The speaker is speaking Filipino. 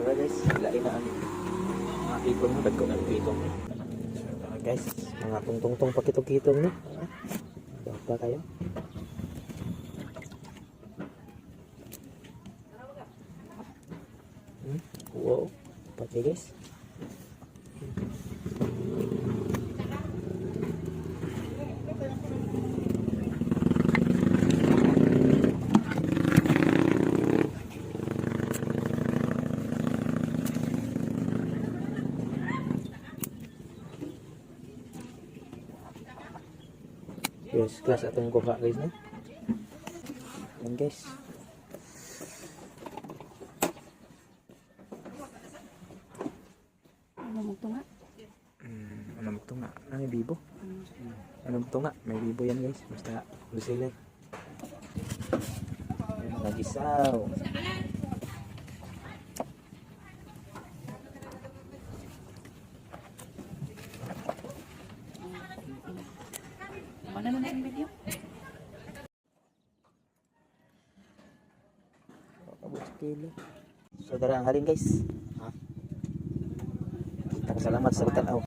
Tara guys, ilain na ang mga kitong mo. Dagko ng kitong mo. Tara guys, mga tungtong pakitong-kitong mo. Bapa kayo. Wow, pati guys. Yes, class atong kuha guys na. Yan guys. Ano mo ito nga? Ano mo ito nga? May bibo. Ano mo ito nga? May bibo yan guys. Basta lusilan. Mga gisaw. Mana na yung video? Abot sa kilo. So, dara ang halin guys. Salamat sa pagtanaw.